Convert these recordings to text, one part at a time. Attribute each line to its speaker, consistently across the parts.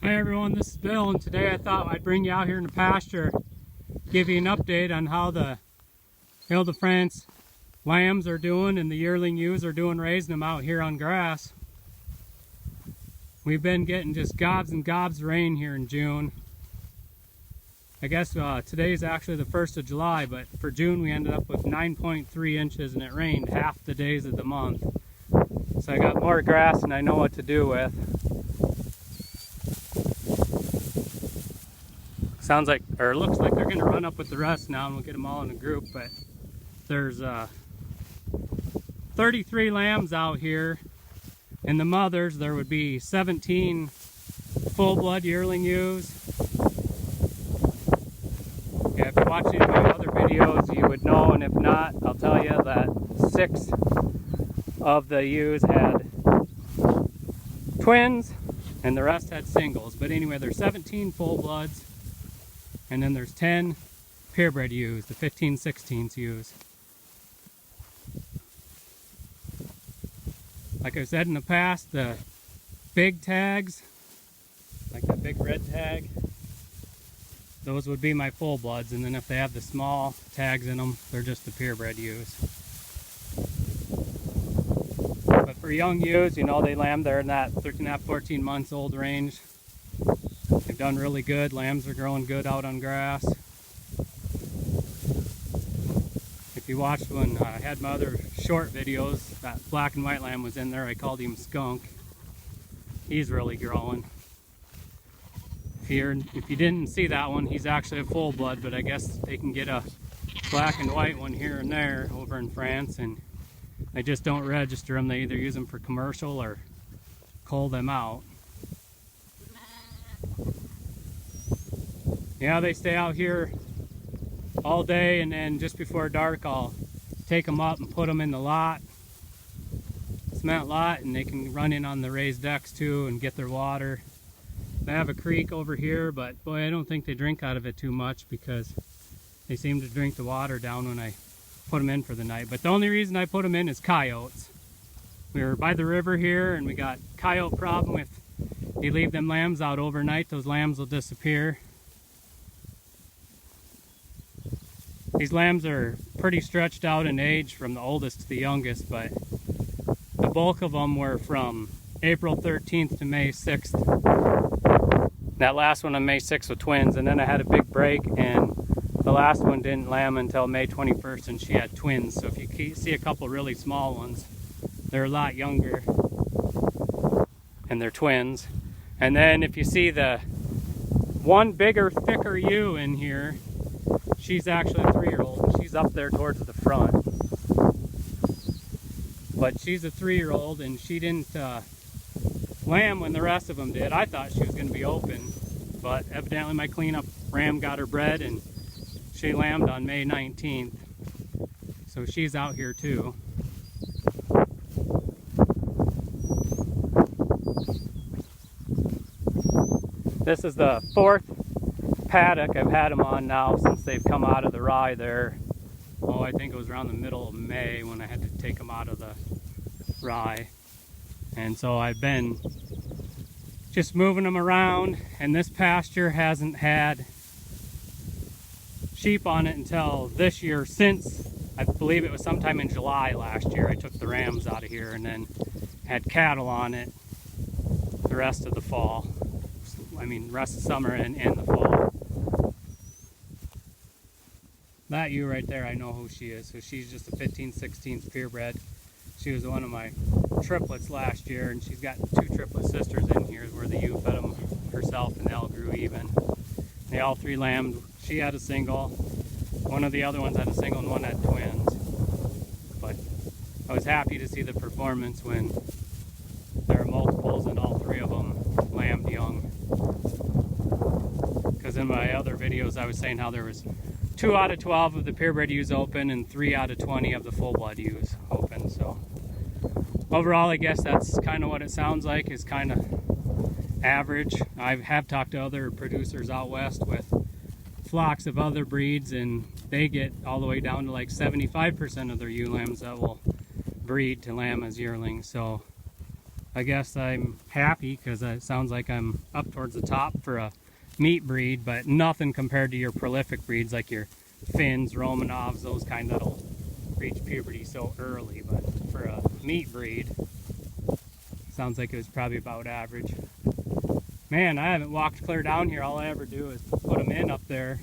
Speaker 1: Hi everyone, this is Bill, and today I thought I'd bring you out here in the pasture, give you an update on how the Ile-De-France lambs are doing and the yearling ewes are doing raising them out here on grass. We've been getting just gobs and gobs of rain here in June. I guess today's actually the 1st of July, but for June we ended up with 9.3 inches and it rained half the days of the month. So I got more grass than I know what to do with. Sounds like, or it looks like they're going to run up with the rest now and we'll get them all in a group, but there's 33 lambs out here. In the mothers there would be 17 full-blood yearling ewes. Yeah, if you watch any of my other videos you would know, and if not, I'll tell you that 6 of the ewes had twins and the rest had singles. But anyway, there's 17 full-bloods. And then there's 10 purebred ewes, the 15/16 ewes. Like I said in the past, the big tags, like that big red tag, those would be my full bloods. And then if they have the small tags in them, they're just the purebred ewes. But for young ewes, you know, they lamb, they're in that 13.5, 14 months old range. They've done really good. Lambs are growing good out on grass. If you watched when I had my other short videos, that black and white lamb was in there. I called him Skunk. He's really growing. If you didn't see that one, he's actually a full blood, but I guess they can get a black and white one here and there over in France, and they just don't register them. They either use them for commercial or cull them out. Yeah, they stay out here all day, and then just before dark I'll take them up and put them in the lot, cement lot, and they can run in on the raised decks too and get their water. They have a creek over here, but boy, I don't think they drink out of it too much because they seem to drink the water down when I put them in for the night. But the only reason I put them in is coyotes. We were by the river here and we got coyote problem. If you leave them lambs out overnight, those lambs will disappear. These lambs are pretty stretched out in age from the oldest to the youngest, but the bulk of them were from April 13th to May 6th. That last one on May 6th was twins, and then I had a big break, and the last one didn't lamb until May 21st, and she had twins. So if you see a couple really small ones, they're a lot younger, and they're twins. And then if you see the one bigger, thicker ewe in here, she's actually a 3-year-old. She's up there towards the front. But she's a 3-year-old, and she didn't lamb when the rest of them did. I thought she was going to be open, but evidently my cleanup ram got her bred, and she lambed on May 19th. So she's out here too. This is the 4th paddock I've had them on now since they've come out of the rye there. Oh, I think it was around the middle of May when I had to take them out of the rye. And so I've been just moving them around, and this pasture hasn't had sheep on it until this year, since I believe it was sometime in July last year. I took the rams out of here and then had cattle on it the rest of the fall. I mean, rest of summer and the fall. That ewe right there, I know who she is. So she's just a 15/16 purebred. She was one of my triplets last year, and she's got 2 triplet sisters in here where the ewe fed them herself, and they all grew even. They all 3 lambed. She had a single. One of the other ones had a single, and one had twins. But I was happy to see the performance when there are multiples and all 3 of them lambed young. Because in my other videos I was saying how there was 2 out of 12 of the purebred ewes open and 3 out of 20 of the full-blood ewes open. So overall, I guess that's kind of what it sounds like, is kind of average. I have talked to other producers out west with flocks of other breeds, and they get all the way down to like 75% of their ewe lambs that will breed to lamb as yearlings. So I guess I'm happy because it sounds like I'm up towards the top for a meat breed, but nothing compared to your prolific breeds like your Finns, Romanovs, those kind that'll reach puberty so early. But for a meat breed, sounds like it was probably about average. Man, I haven't walked clear down here. All I ever do is put them in up there.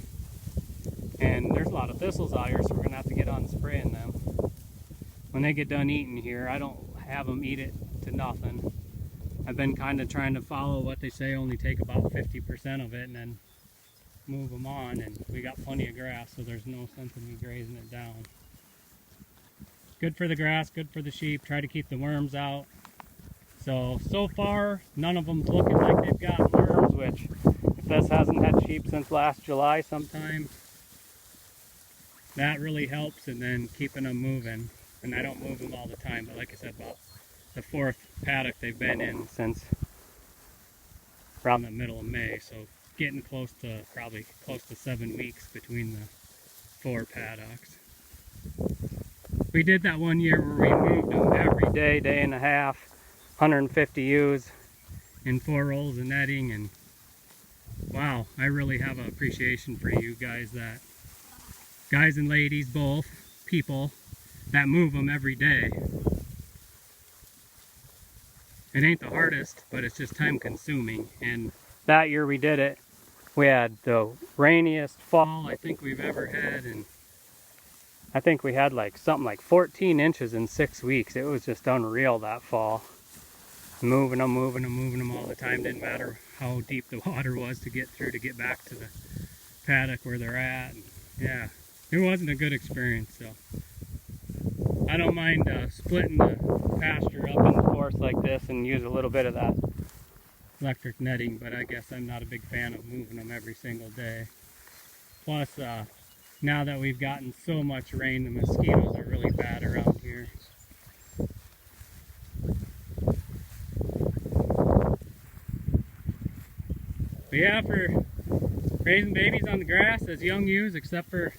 Speaker 1: And there's a lot of thistles out here, so we're going to have to get on spraying them. When they get done eating here, I don't have them eat it to nothing. I've been kind of trying to follow what they say, only take about 50% of it and then move them on. And we got plenty of grass, so there's no sense in me grazing it down. Good for the grass, good for the sheep. Try to keep the worms out. So far, none of them's looking like they've got worms, which if this hasn't had sheep since last July sometime, that really helps, and then keeping them moving. And I don't move them all the time, but like I said, about the 4th paddock they've been in since around the middle of May, so getting probably close to 7 weeks between the 4 paddocks. We did that one year where we moved them every day, day and a half, 150 ewes in 4 rolls of netting, and wow, I really have an appreciation for you guys, guys and ladies both, people that move them every day. It ain't the hardest, but it's just time consuming. And that year we did it, we had the rainiest fall I think we've ever had, and I think we had like something like 14 inches in 6 weeks. It was just unreal that fall. Moving them all the time. Didn't matter how deep the water was to get through to get back to the paddock where they're at. And yeah, it wasn't a good experience. So I don't mind splitting the pasture up into 4ths like this and use a little bit of that electric netting, but I guess I'm not a big fan of moving them every single day. Plus, now that we've gotten so much rain, the mosquitoes are really bad around here. But yeah, for raising babies on the grass as young ewes, except for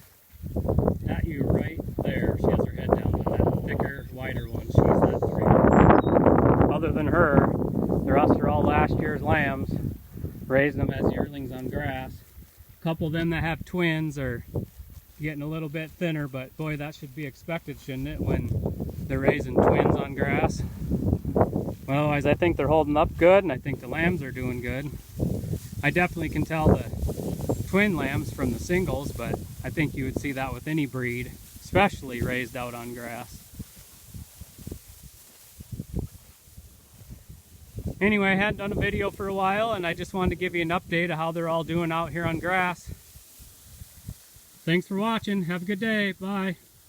Speaker 1: that ewe right there. She has her head down on that thicker, wider one. She's that 3. Other than her, the rest are all last year's lambs. Raising them as yearlings on grass. A couple of them that have twins are getting a little bit thinner, but boy, that should be expected, shouldn't it, when they're raising twins on grass? Well, otherwise, I think they're holding up good, and I think the lambs are doing good. I definitely can tell the twin lambs from the singles, but I think you would see that with any breed, especially raised out on grass. Anyway, I hadn't done a video for a while, and I just wanted to give you an update of how they're all doing out here on grass. Thanks for watching. Have a good day. Bye.